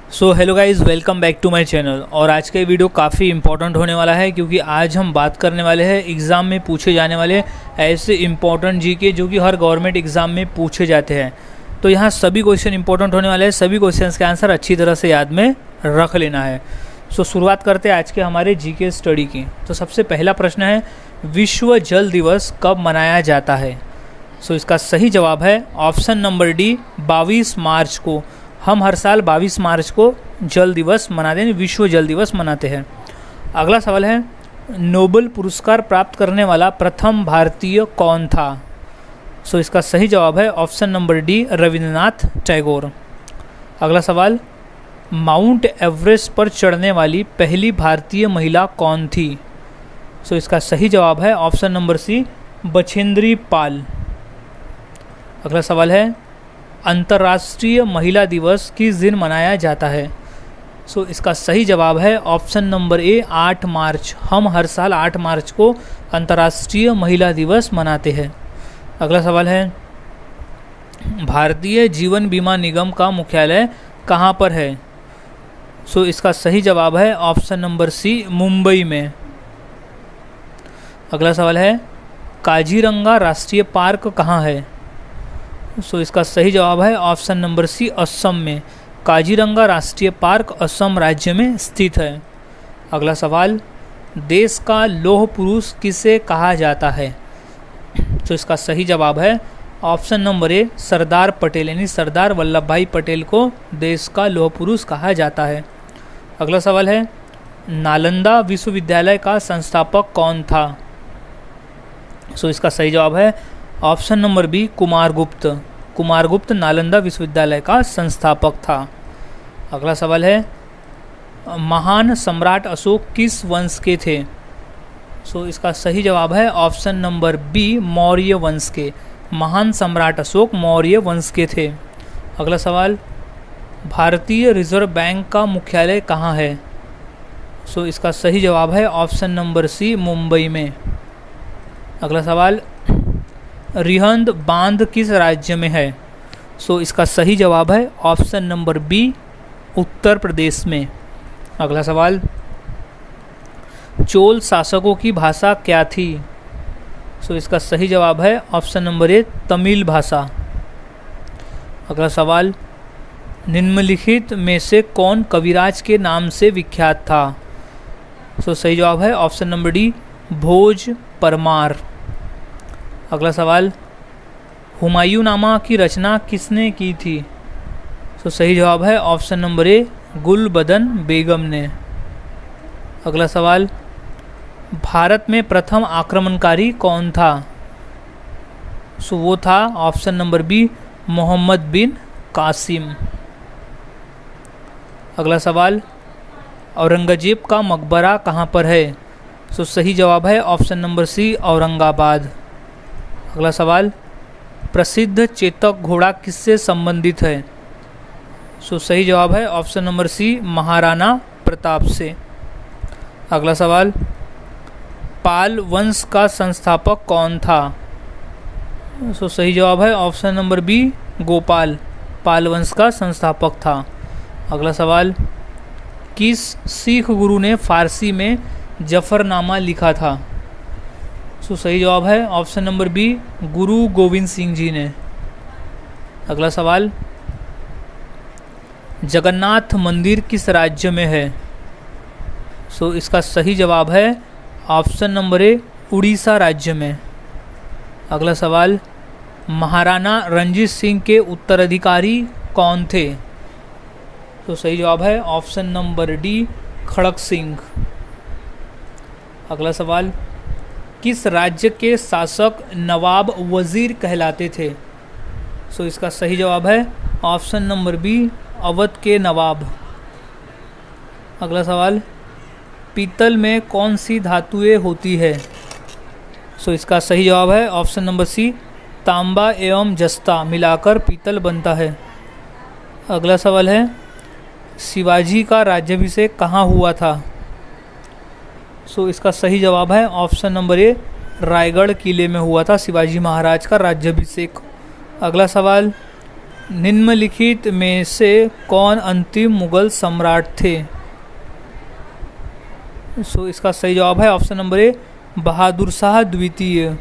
So hello guys, welcome back to my channel. और आज का ये वीडियो काफ़ी इंपॉर्टेंट होने वाला है क्योंकि आज हम बात करने वाले हैं एग्ज़ाम में पूछे जाने वाले ऐसे इंपॉर्टेंट जीके जो कि हर गवर्नमेंट एग्ज़ाम में पूछे जाते हैं। तो यहाँ सभी क्वेश्चन इंपॉर्टेंट होने वाले हैं, सभी क्वेश्चंस के आंसर अच्छी तरह से याद में रख लेना है। सो शुरुआत करते हैं आज के हमारे जीके स्टडी की। तो सबसे पहला प्रश्न है, विश्व जल दिवस कब मनाया जाता है? सो इसका सही जवाब है ऑप्शन नंबर डी, 22 मार्च को। हम हर साल 22 मार्च को जल दिवस मनाते हैं, विश्व जल दिवस मनाते हैं। अगला सवाल है, नोबेल पुरस्कार प्राप्त करने वाला प्रथम भारतीय कौन था? सो इसका सही जवाब है option number D, Rabindranath Tagore. अगला सवाल, माउंट एवरेस्ट पर चढ़ने वाली पहली भारतीय महिला कौन थी? सो इसका सही जवाब है ऑप्शन नंबर सी, बछेंद्री पाल। अगला सवाल है, अंतर्राष्ट्रीय महिला दिवस किस दिन मनाया जाता है? सो इसका सही जवाब है ऑप्शन नंबर ए, 8 मार्च। हम हर साल 8 मार्च को अंतर्राष्ट्रीय महिला दिवस मनाते हैं। अगला सवाल है, भारतीय जीवन बीमा निगम का मुख्यालय कहाँ पर है? सो इसका सही जवाब है ऑप्शन नंबर सी, मुंबई में। अगला सवाल है, काजीरंगा राष्ट्रीय पार्क कहाँ है? सो इसका सही जवाब है ऑप्शन नंबर सी, असम में। काजीरंगा राष्ट्रीय पार्क असम राज्य में स्थित है। अगला सवाल, देश का लौह पुरुष किसे कहा जाता है? तो इसका सही जवाब है option number A, Sardar Patel, यानी सरदार वल्लभ भाई पटेल को देश का लौह पुरुष कहा जाता है। अगला सवाल है, नालंदा विश्वविद्यालय का संस्थापक कौन था? सो इसका सही जवाब है option number B, Kumaragupta. Kumaragupta Nalanda विश्वविद्यालय का संस्थापक था। अगला सवाल है, महान सम्राट अशोक किस वंश के थे? सो इसका सही जवाब है ऑप्शन नंबर बी, मौर्य वंश के। महान सम्राट अशोक मौर्य वंश के थे। अगला सवाल, भारतीय रिजर्व बैंक का मुख्यालय कहाँ है? सो इसका सही जवाब है ऑप्शन नंबर सी, मुंबई में। अगला सवाल, रिहंद बांध किस राज्य में है? सो इसका सही जवाब है option number B, Uttar Pradesh में। अगला सवाल, चोल शासकों की भाषा क्या थी? सो इसका सही जवाब है ऑप्शन नंबर ए, तमिल भाषा। अगला सवाल, निम्नलिखित में से कौन कविराज के नाम से विख्यात था? सो सही जवाब है ऑप्शन नंबर डी, भोज परमार। अगला सवाल, हुमायूंनामा की रचना किसने की थी? तो सही जवाब है ऑप्शन नंबर ए, गुलबदन बेगम ने। अगला सवाल, भारत में प्रथम आक्रमणकारी कौन था? सो वो था ऑप्शन नंबर बी, मोहम्मद बिन कासिम। अगला सवाल, औरंगजेब का मकबरा कहाँ पर है? सो सही जवाब है ऑप्शन नंबर सी, औरंगाबाद। अगला सवाल, प्रसिद्ध चेतक घोड़ा किससे संबंधित है? सो सही जवाब है option number C, Maharana Pratap से। अगला सवाल, पाल वंश का संस्थापक कौन था? सो सही जवाब है ऑप्शन नंबर बी, गोपाल। पाल वंश का संस्थापक था। अगला सवाल, किस सिख गुरु ने फारसी में जफरनामा लिखा था? सो सही जवाब है ऑप्शन नंबर बी, गुरु गोविंद सिंह जी ने। अगला सवाल, जगन्नाथ मंदिर किस राज्य में है? सो इसका सही जवाब है ऑप्शन नंबर ए, उड़ीसा राज्य में। अगला सवाल, महाराणा रणजीत सिंह के उत्तराधिकारी कौन थे? तो सही जवाब है ऑप्शन नंबर डी, खड़क सिंह। अगला सवाल, किस राज्य के शासक नवाब वजीर कहलाते थे? सो इसका सही जवाब है ऑप्शन नंबर बी, अवध के नवाब। अगला सवाल, पीतल में कौन सी धातुएं होती है? सो इसका सही जवाब है ऑप्शन नंबर सी, तांबा एवं जस्ता मिलाकर पीतल बनता है। अगला सवाल है, शिवाजी का राज्याभिषेक कहाँ हुआ था? सो इसका सही जवाब है ऑप्शन नंबर ए, रायगढ़ किले में हुआ था शिवाजी महाराज का राज्याभिषेक। अगला सवाल, निम्नलिखित में से कौन अंतिम मुगल सम्राट थे? सो इसका सही जवाब है option number A, Bahadur Shah द्वितीय।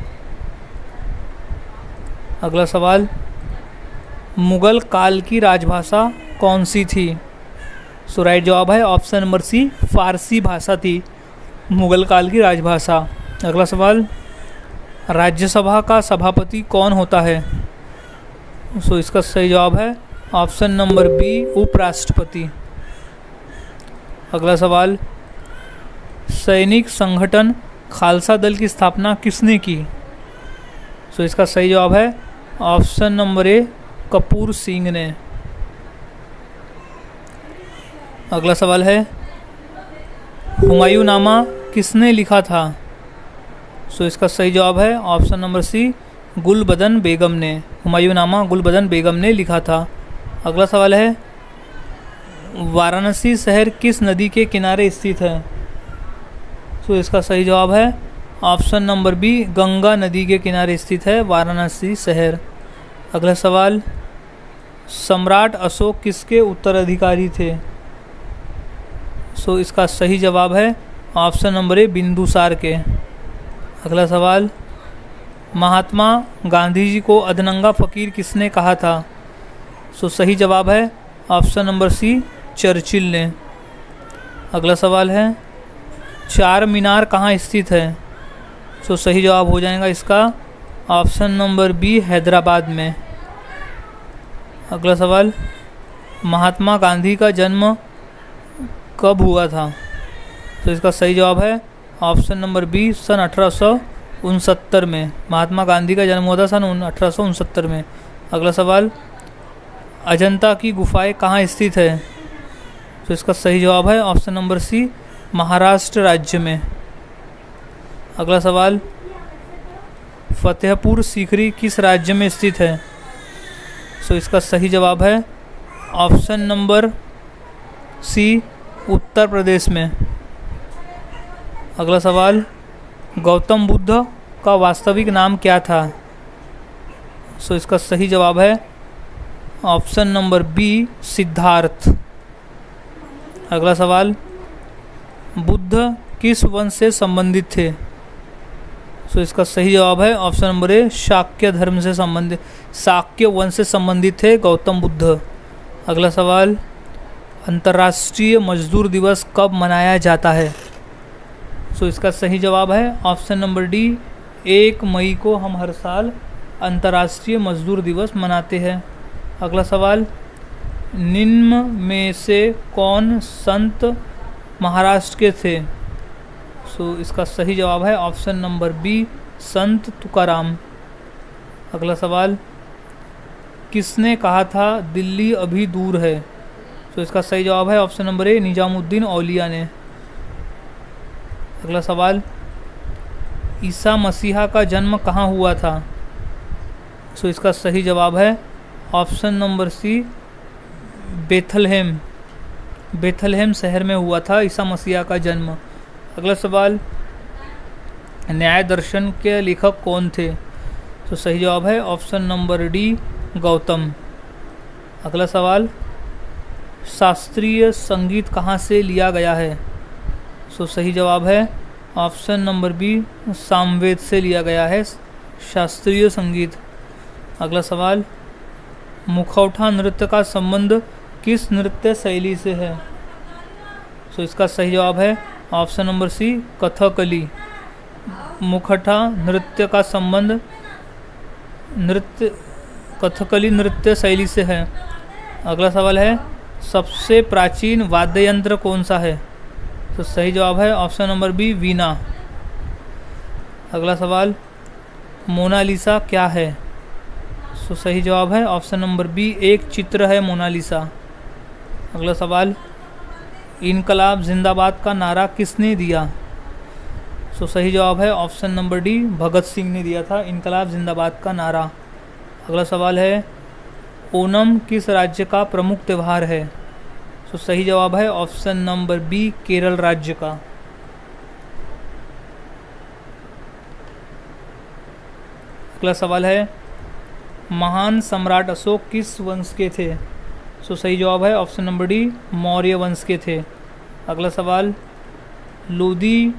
अगला सवाल, मुगल काल की राजभाषा कौन सी थी? सो राइट जवाब है ऑप्शन नंबर सी, फारसी भाषा थी मुगल काल की राजभाषा। अगला सवाल, राज्यसभा का सभापति कौन होता है? सो इसका सही जवाब है ऑप्शन नंबर बी, उपराष्ट्रपति। अगला सवाल, सैनिक संगठन खालसा दल की स्थापना किसने की? सो इसका सही जवाब है option number A, Kapoor Singh ने। अगला सवाल है, हुमायूंनामा किसने लिखा था? सो इसका सही जवाब है ऑप्शन नंबर सी, गुलबदन बेगम ने। हुमायूंनामा गुलबदन बेगम ने लिखा था। अगला सवाल है, वाराणसी शहर किस नदी के किनारे स्थित है? सो इसका सही जवाब है ऑप्शन नंबर बी, गंगा नदी के किनारे स्थित है वाराणसी शहर। अगला सवाल, सम्राट अशोक किसके उत्तराधिकारी थे? सो इसका सही जवाब है ऑप्शन नंबर ए, बिंदुसार के। अगला सवाल, महात्मा गांधी जी को अधनंगा फकीर किसने कहा था? सो सही जवाब है ऑप्शन नंबर सी, चर्चिल ने। अगला सवाल है, चार मीनार कहाँ स्थित है? सो सही जवाब हो जाएगा इसका ऑप्शन नंबर बी, हैदराबाद में। अगला सवाल, महात्मा गांधी का जन्म कब हुआ था? तो इसका सही जवाब है ऑप्शन नंबर बी, सन 1869 में। महात्मा गांधी का जन्म हुआ था सन 1869 में। अगला सवाल, अजंता की गुफाएं कहाँ स्थित है? तो इसका सही जवाब है ऑप्शन नंबर सी, महाराष्ट्र राज्य में। अगला सवाल, फतेहपुर सीकरी किस राज्य में स्थित है? सो इसका सही जवाब है ऑप्शन नंबर सी, उत्तर प्रदेश में। अगला सवाल, गौतम बुद्ध का वास्तविक नाम क्या था? सो इसका सही जवाब है ऑप्शन नंबर बी, सिद्धार्थ। अगला सवाल, बुद्ध किस वंश से संबंधित थे? सो इसका सही जवाब है ऑप्शन नंबर ए, शाक्य धर्म से संबंधित, शाक्य वंश से संबंधित थे गौतम बुद्ध। अगला सवाल, अंतर्राष्ट्रीय मजदूर दिवस कब मनाया जाता है? सो इसका सही जवाब है ऑप्शन नंबर डी, 1 मई को हम हर साल अंतर्राष्ट्रीय मजदूर दिवस मनाते हैं। अगला सवाल, निम्न में से कौन संत महाराष्ट्र के थे? सो इसका सही जवाब है ऑप्शन नंबर बी, संत तुकाराम। अगला सवाल, किसने कहा था दिल्ली अभी दूर है? तो इसका सही जवाब है ऑप्शन नंबर ए, निजामुद्दीन औलिया ने। अगला सवाल, ईसा मसीहा का जन्म कहाँ हुआ था? सो इसका सही जवाब है option number C, Bethlehem. Bethlehem शहर में हुआ था ईसा मसीहा का जन्म। अगला सवाल, न्याय दर्शन के लेखक कौन थे? तो सही जवाब है ऑप्शन नंबर डी, गौतम। अगला सवाल, शास्त्रीय संगीत कहाँ से लिया गया है? सो सही जवाब है ऑप्शन नंबर बी, सामवेद से लिया गया है शास्त्रीय संगीत। अगला सवाल, मुखौटा नृत्य का संबंध किस नृत्य शैली से है? सो इसका सही जवाब है ऑप्शन नंबर सी, कथकली। मुखौटा नृत्य का संबंध कथकली नृत्य शैली से है। अगला सवाल है, सबसे प्राचीन वाद्य यंत्र कौन सा है? तो सही जवाब है ऑप्शन नंबर बी, वीणा। अगला सवाल, मोनालिसा क्या है? तो सही जवाब है ऑप्शन नंबर बी, एक चित्र है मोनालिसा। अगला सवाल, इनकलाब जिंदाबाद का नारा किसने दिया? तो सही जवाब है option number D, Bhagat Singh ने दिया था इनकलाब जिंदाबाद का नारा। अगला सवाल है, ओणम किस राज्य का प्रमुख त्यौहार है? तो सही जवाब है ऑप्शन नंबर बी, केरल राज्य का। अगला सवाल है, महान सम्राट अशोक किस वंश के थे? सो सही जवाब है ऑप्शन नंबर डी, मौर्य वंश के थे। अगला सवाल, लोधी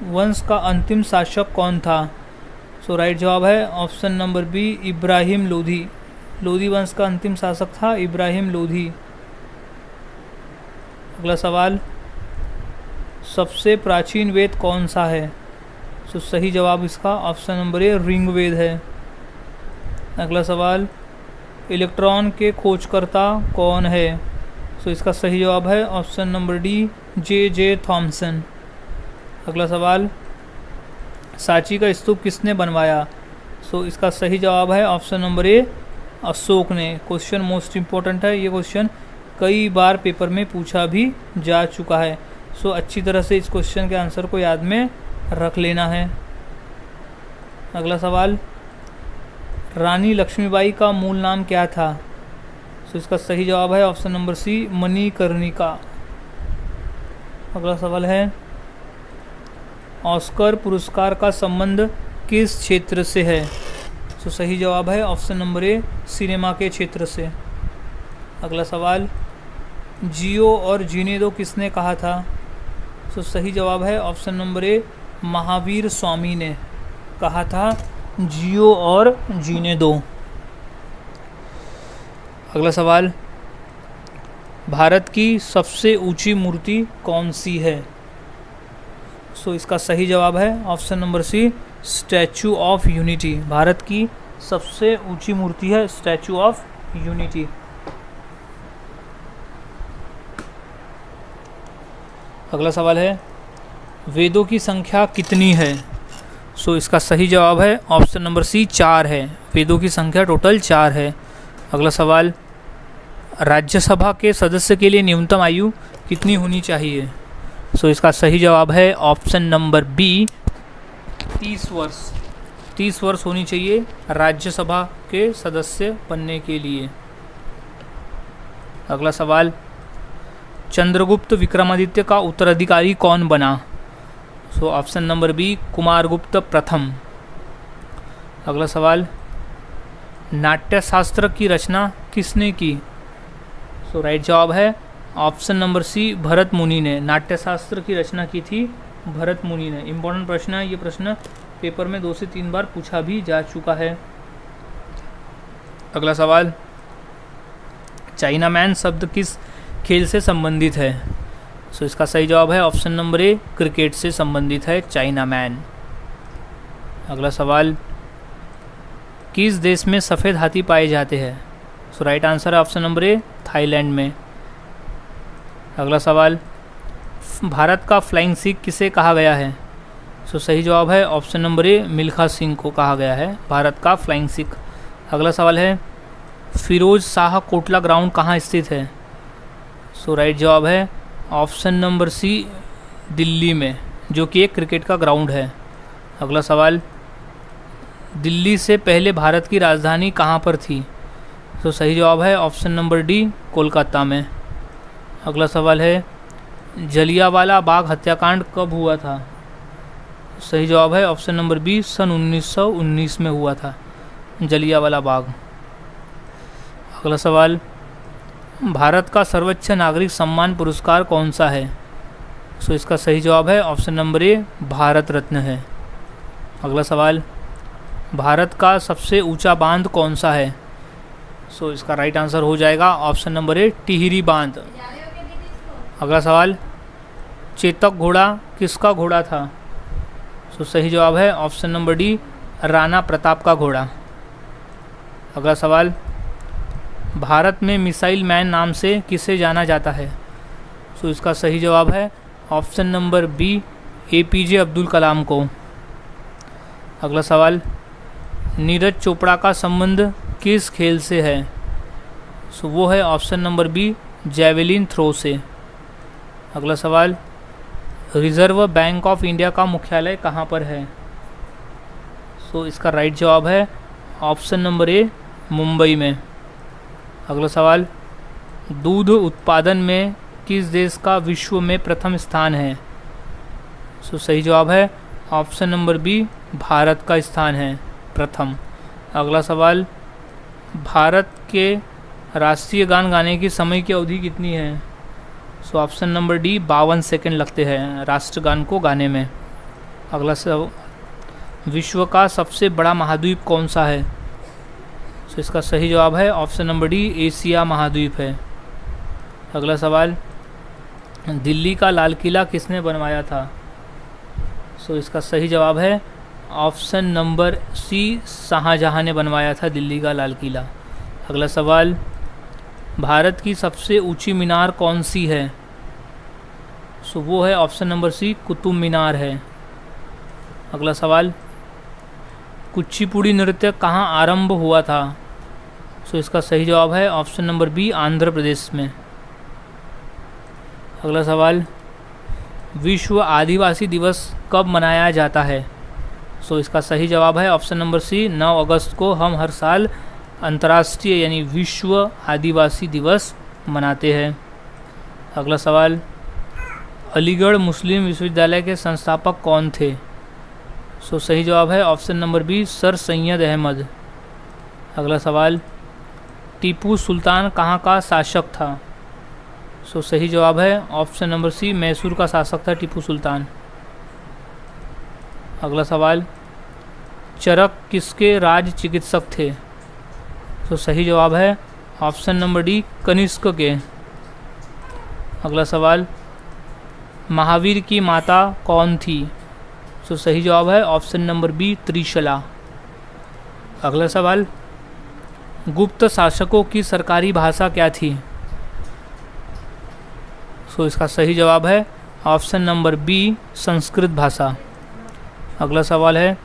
वंश का अंतिम शासक कौन था? सो राइट जवाब है option number B, Ibrahim Lodhi. Lodhi वंश का अंतिम शासक था इब्राहिम लोधी। अगला सवाल, सबसे प्राचीन वेद कौन सा है? सो सही जवाब इसका ऑप्शन नंबर ए, ऋग्वेद है। अगला सवाल, इलेक्ट्रॉन के खोजकर्ता कौन है? सो इसका सही जवाब है option number D, J Thomson. अगला सवाल, सांची का स्तूप किसने बनवाया? सो इसका सही जवाब है ऑप्शन नंबर ए, अशोक ने। क्वेश्चन मोस्ट इम्पोर्टेंट है, ये क्वेश्चन कई बार पेपर में पूछा भी जा चुका है। सो अच्छी तरह से इस क्वेश्चन के आंसर को याद में रख लेना है। अगला सवाल, रानी लक्ष्मीबाई का मूल नाम क्या था? सो इसका सही जवाब है ऑप्शन नंबर सी, मणिकर्णिका। अगला सवाल है, ऑस्कर पुरस्कार का संबंध किस क्षेत्र से है? सो सही जवाब है ऑप्शन नंबर ए, सिनेमा के क्षेत्र से। अगला सवाल, जियो और जीने दो किसने कहा था? सो सही जवाब है option number A, Mahavir Swami ने कहा था जियो और जीने दो। अगला सवाल, भारत की सबसे ऊंची मूर्ति कौन सी है? सो इसका सही जवाब है option number C, Statue of Unity. Bharat की सबसे ऊंची मूर्ति है स्टैचू ऑफ यूनिटी। अगला सवाल है, वेदों की संख्या कितनी है? सो इसका सही जवाब है ऑप्शन नंबर सी, 4 है। वेदों की संख्या टोटल 4 है। अगला सवाल, राज्यसभा के सदस्य के लिए न्यूनतम आयु कितनी होनी चाहिए? सो इसका सही जवाब है ऑप्शन नंबर बी, 30 वर्ष। 30 वर्ष होनी चाहिए राज्यसभा के सदस्य बनने के लिए। अगला सवाल, चंद्रगुप्त विक्रमादित्य का उत्तराधिकारी कौन बना? So option number B, Kumaragupta प्रथम। अगला सवाल, नाट्यशास्त्र की रचना किसने की? सो राइट जवाब है ऑप्शन नंबर सी, भरत मुनि ने। नाट्यशास्त्र की रचना की थी भरत मुनि ने। इम्पोर्टेंट प्रश्न है, ये प्रश्न पेपर में 2 से 3 बार पूछा भी जा चुका है। अगला सवाल, चाइना मैन शब्द किस खेल से संबंधित है? सो इसका सही जवाब है ऑप्शन नंबर ए, क्रिकेट से संबंधित है चाइना मैन। अगला सवाल, किस देश में सफ़ेद हाथी पाए जाते हैं? सो राइट आंसर है ऑप्शन नंबर ए, थाईलैंड में। अगला सवाल, भारत का फ्लाइंग सिख किसे कहा गया है? सो सही जवाब है option number A, Milkha Singh को कहा गया है भारत का फ्लाइंग सिख। अगला सवाल है, फिरोज शाह कोटला ग्राउंड कहाँ स्थित है? सो राइट जवाब है ऑप्शन नंबर सी, दिल्ली में, जो कि एक क्रिकेट का ग्राउंड है। अगला सवाल, दिल्ली से पहले भारत की राजधानी कहाँ पर थी? तो सही जवाब है ऑप्शन नंबर डी, कोलकाता में। अगला सवाल है, जलियांवाला बाग हत्याकांड कब हुआ था? सही जवाब है ऑप्शन नंबर बी, सन 1919 में हुआ था जलियांवाला बाग। अगला सवाल, भारत का सर्वोच्च नागरिक सम्मान पुरस्कार कौन सा है? सो इसका सही जवाब है option number A, Bharat Ratna है। अगला सवाल, भारत का सबसे ऊंचा बांध कौन सा है? सो इसका राइट आंसर हो जाएगा ऑप्शन नंबर ए, टिहरी बांध। अगला सवाल, चेतक घोड़ा किसका घोड़ा था? सो सही जवाब है option number D, Rana Pratap का घोड़ा। अगला सवाल, भारत में मिसाइल मैन नाम से किसे जाना जाता है? सो इसका सही जवाब है option number B, APJ Abdul Kalam को। अगला सवाल, नीरज चोपड़ा का संबंध किस खेल से है? सो वो है option number B, javelin throw से। अगला सवाल, रिजर्व बैंक ऑफ इंडिया का मुख्यालय कहाँ पर है? सो इसका राइट जवाब है ऑप्शन नंबर ए, मुंबई में। अगला सवाल, दूध उत्पादन में किस देश का विश्व में प्रथम स्थान है? सो सही जवाब है ऑप्शन नंबर बी, भारत का स्थान है प्रथम। अगला सवाल, भारत के राष्ट्रीय गान गाने की समय की अवधि कितनी है? सो ऑप्शन नंबर डी 52 सेकंड लगते हैं राष्ट्रगान को गाने में। अगला सब, विश्व का सबसे बड़ा महाद्वीप कौन सा है? सो इसका सही जवाब है ऑप्शन नंबर डी एशिया महाद्वीप है। अगला सवाल, दिल्ली का लाल किला किसने बनवाया था? सो इसका सही जवाब है ऑप्शन नंबर सी शाहजहां ने बनवाया था दिल्ली का लाल किला। अगला सवाल, भारत की सबसे ऊंची मीनार कौन सी है? सो वो है ऑप्शन नंबर सी कुतुब मीनार है। अगला सवाल, कुचिपुड़ी नृत्य कहाँ आरंभ हुआ था? सो इसका सही जवाब है option number B Andhra Pradesh में। अगला सवाल, विश्व आदिवासी दिवस कब मनाया जाता है? सो इसका सही जवाब है ऑप्शन नंबर सी 9 अगस्त को हम हर साल अंतर्राष्ट्रीय यानी विश्व आदिवासी दिवस मनाते हैं। अगला सवाल, अलीगढ़ मुस्लिम विश्वविद्यालय के संस्थापक कौन थे? सो सही जवाब है option number B sir Syed Ahmad. अगला सवाल, टीपू सुल्तान कहाँ का शासक था? सो सही जवाब है ऑप्शन नंबर सी मैसूर का शासक था टीपू सुल्तान। अगला सवाल, चरक किसके राज चिकित्सक थे? तो सही जवाब है ऑप्शन नंबर डी कनिष्क के। अगला सवाल, महावीर की माता कौन थी? तो सही जवाब है ऑप्शन नंबर बी त्रिशला। अगला सवाल, गुप्त शासकों की सरकारी भाषा क्या थी? तो इसका सही जवाब है ऑप्शन नंबर बी संस्कृत भाषा। अगला सवाल है,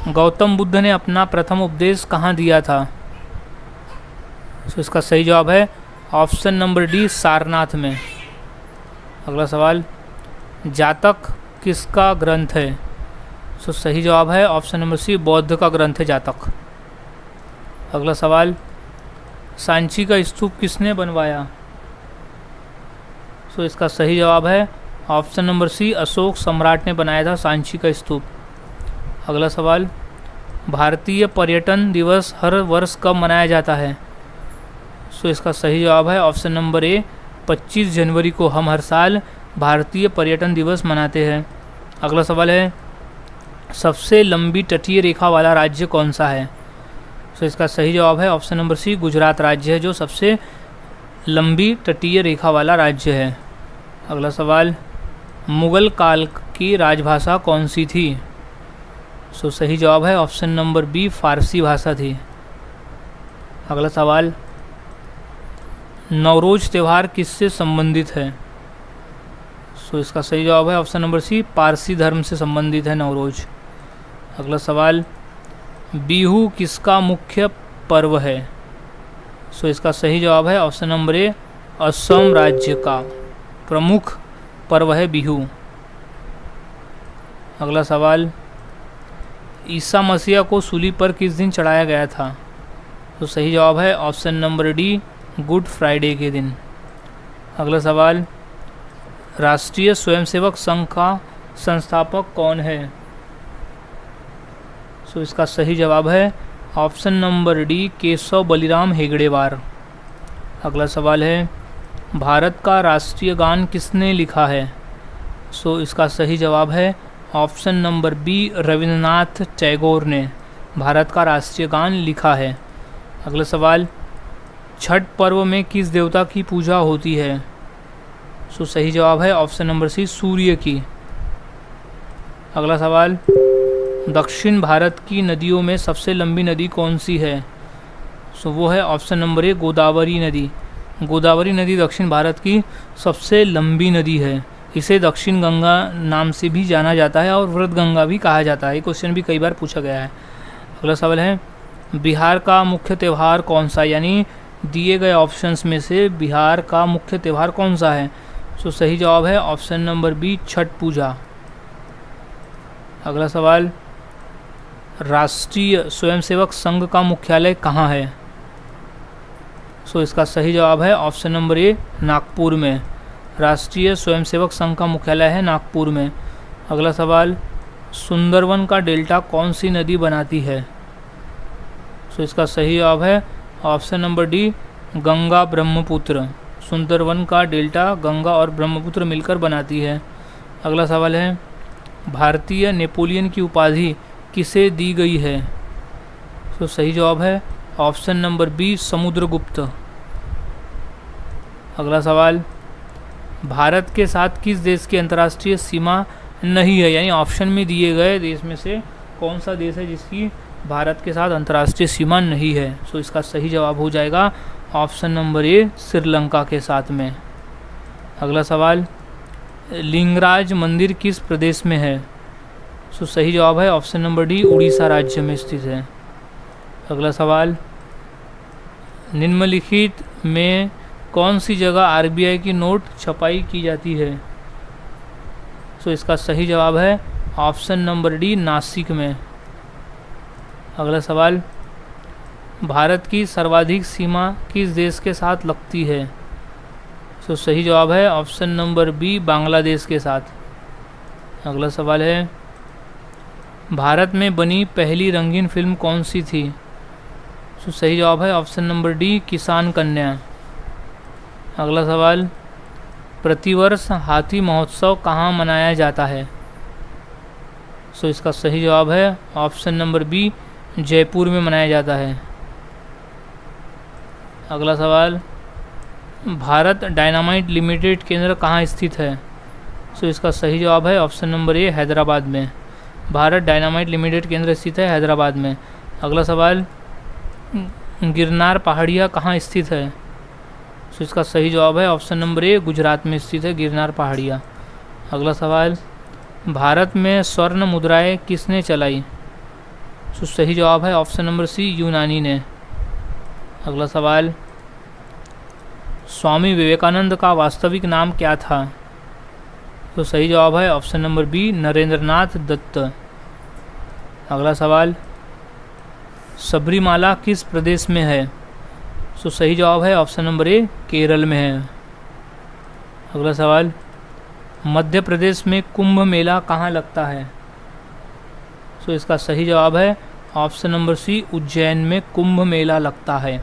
गौतम बुद्ध ने अपना प्रथम उपदेश कहाँ दिया था? तो इसका सही जवाब है ऑप्शन नंबर डी सारनाथ में। अगला सवाल, जातक किसका ग्रंथ है? तो सही जवाब है ऑप्शन नंबर सी बौद्ध का ग्रंथ है जातक। अगला सवाल, सांची का स्तूप किसने बनवाया? तो इसका सही जवाब है ऑप्शन नंबर सी अशोक सम्राट ने बनाया था सांची का स्तूप। अगला सवाल, भारतीय पर्यटन दिवस हर वर्ष कब मनाया जाता है? सो इसका सही जवाब है ऑप्शन नंबर ए 25 जनवरी को हम हर साल भारतीय पर्यटन दिवस मनाते हैं। अगला सवाल है, सबसे लंबी तटीय रेखा वाला राज्य कौन सा है? सो इसका सही जवाब है ऑप्शन नंबर सी गुजरात राज्य है जो सबसे लंबी तटीय रेखा वाला राज्य है। अगला सवाल, मुगल काल की राजभाषा कौन सी थी? सो सही जवाब है ऑप्शन नंबर बी फारसी भाषा थी। अगला सवाल, नवरोज त्यौहार किससे संबंधित है? सो इसका सही जवाब है ऑप्शन नंबर सी पारसी धर्म से संबंधित है नवरोज। अगला सवाल, बिहू किसका मुख्य पर्व है? सो इसका सही जवाब है ऑप्शन नंबर ए असम राज्य का प्रमुख पर्व है बिहू। अगला सवाल, ईसा मसीह को सूली पर किस दिन चढ़ाया गया था? तो सही जवाब है option number D good Friday के दिन। अगला सवाल, राष्ट्रीय स्वयंसेवक संघ का संस्थापक कौन है? सो इसका सही जवाब है option number D Keshav Baliram हेगड़ेवार। अगला सवाल है, भारत का राष्ट्रीय गान किसने लिखा है? सो इसका सही जवाब है option number B Rabindranath Tagore ने भारत का राष्ट्रीय गान लिखा है। अगला सवाल, छठ पर्व में किस देवता की पूजा होती है? सो सही जवाब है ऑप्शन नंबर सी सूर्य की। अगला सवाल, दक्षिण भारत की नदियों में सबसे लंबी नदी कौन सी है? सो वो है ऑप्शन नंबर ए गोदावरी नदी। गोदावरी नदी दक्षिण भारत की सबसे लंबी नदी है। इसे दक्षिण गंगा नाम से भी जाना जाता है और व्रत गंगा भी कहा जाता है। ये क्वेश्चन भी कई बार पूछा गया है। अगला सवाल है, बिहार का मुख्य त्यौहार कौन सा? यानी दिए गए ऑप्शंस में से बिहार का मुख्य त्यौहार कौन सा है? सो सही जवाब है ऑप्शन नंबर बी छठ पूजा। अगला सवाल, राष्ट्रीय स्वयंसेवक संघ का मुख्यालय कहाँ है? सो इसका सही जवाब है ऑप्शन नंबर ए नागपुर में। राष्ट्रीय स्वयंसेवक संघ का मुख्यालय है नागपुर में। अगला सवाल, सुंदरवन का डेल्टा कौन सी नदी बनाती है? सो इसका सही जवाब है option number D Ganga Brahmaputra. Sundarban का डेल्टा गंगा और ब्रह्मपुत्र मिलकर बनाती है। अगला सवाल है, भारतीय नेपोलियन की उपाधि किसे दी गई है? तो सही जवाब है ऑप्शन नंबर बी समुद्रगुप्त। अगला सवाल, भारत के साथ किस देश की अंतर्राष्ट्रीय सीमा नहीं है? यानी ऑप्शन में दिए गए देश में से कौन सा देश है जिसकी भारत के साथ अंतर्राष्ट्रीय सीमा नहीं है? सो इसका सही जवाब हो जाएगा ऑप्शन नंबर ए श्रीलंका के साथ में। अगला सवाल, लिंगराज मंदिर किस प्रदेश में है? सो सही जवाब है ऑप्शन नंबर डी उड़ीसा राज्य में स्थित है। अगला सवाल, निम्नलिखित में कौन सी जगह आरबीआई की नोट छपाई की जाती है? सो इसका सही जवाब है ऑप्शन नंबर डी नासिक में। अगला सवाल, भारत की सर्वाधिक सीमा किस देश के साथ लगती है? सो सही जवाब है ऑप्शन नंबर बी बांग्लादेश के साथ। अगला सवाल है, भारत में बनी पहली रंगीन फिल्म कौन सी थी? सो सही जवाब है ऑप्शन नंबर डी किसान कन्या। अगला सवाल, प्रतिवर्ष हाथी महोत्सव कहाँ मनाया जाता है? सो इसका सही जवाब है ऑप्शन नंबर बी जयपुर में मनाया जाता है। अगला सवाल, भारत डायनामाइट लिमिटेड केंद्र कहाँ स्थित है? सो इसका सही जवाब है ऑप्शन नंबर ए हैदराबाद में। भारत डायनामाइट लिमिटेड केंद्र स्थित है हैदराबाद में। अगला सवाल, गिरनार पहाड़ियाँ कहाँ स्थित है? सो इसका सही जवाब है ऑप्शन नंबर ए गुजरात में स्थित है गिरनार पहाड़ियाँ। अगला सवाल, भारत में स्वर्ण मुद्राएं किसने चलाई? सो सही जवाब है ऑप्शन नंबर सी यूनानी ने। अगला सवाल, स्वामी विवेकानंद का वास्तविक नाम क्या था? तो सही जवाब है option number B Narendranath Datta. अगला सवाल, सबरीमाला किस प्रदेश में है? सो सही जवाब है ऑप्शन नंबर ए केरल में है। अगला सवाल, मध्य प्रदेश में कुंभ मेला कहाँ लगता है? सो इसका सही जवाब है ऑप्शन नंबर सी उज्जैन में कुंभ मेला लगता है।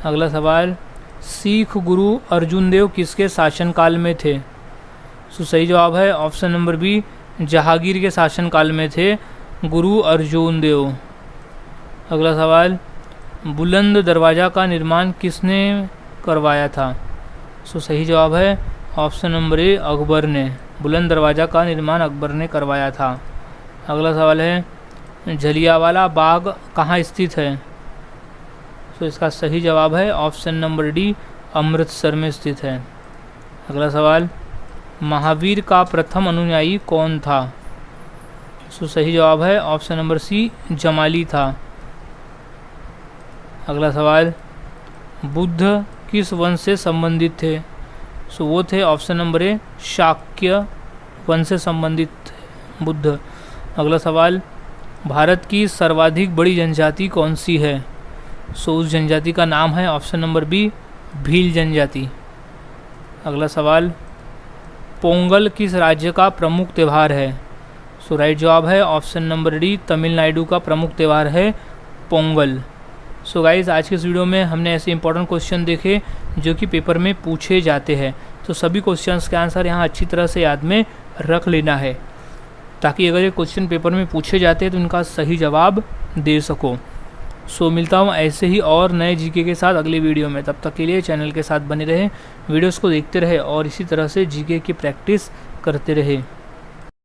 अगला सवाल, सिख गुरु अर्जुन देव किसके शासनकाल में थे? सो सही जवाब है ऑप्शन नंबर बी जहांगीर के शासनकाल में थे गुरु अर्जुन देव। अगला सवाल, बुलंद दरवाज़ा का निर्माण किसने करवाया था? सो सही जवाब है ऑप्शन नंबर ए अकबर ने। बुलंद दरवाज़ा का निर्माण अकबर ने करवाया था। अगला सवाल है, जलियांवाला बाग कहाँ स्थित है? तो इसका सही जवाब है ऑप्शन नंबर डी अमृतसर में स्थित है। अगला सवाल, महावीर का प्रथम अनुयायी कौन था? सो सही जवाब है ऑप्शन नंबर सी जमाली था। अगला सवाल, बुद्ध किस वंश से संबंधित थे? सो वो थे ऑप्शन नंबर ए शाक्य वंश से संबंधित थे बुद्ध। अगला सवाल, भारत की सर्वाधिक बड़ी जनजाति कौन सी है? सो उस जनजाति का नाम है ऑप्शन नंबर बी भील जनजाति। अगला सवाल, पोंगल किस राज्य का प्रमुख त्यौहार है? सो राइट जवाब है ऑप्शन नंबर डी तमिलनाडु का प्रमुख त्यौहार है पोंगल। सो गाइज, आज के इस वीडियो में हमने ऐसे इंपॉर्टेंट क्वेश्चन देखे जो कि पेपर में पूछे जाते हैं। तो सभी क्वेश्चंस के आंसर यहाँ अच्छी तरह से याद में रख लेना है ताकि अगर ये क्वेश्चन पेपर में पूछे जाते हैं तो उनका सही जवाब दे सको। सो मिलता हूँ ऐसे ही और नए जीके के साथ अगले वीडियो में। तब तक के लिए चैनल के साथ बने रहें, वीडियोस को देखते रहे और इसी तरह से जीके की प्रैक्टिस करते रहे।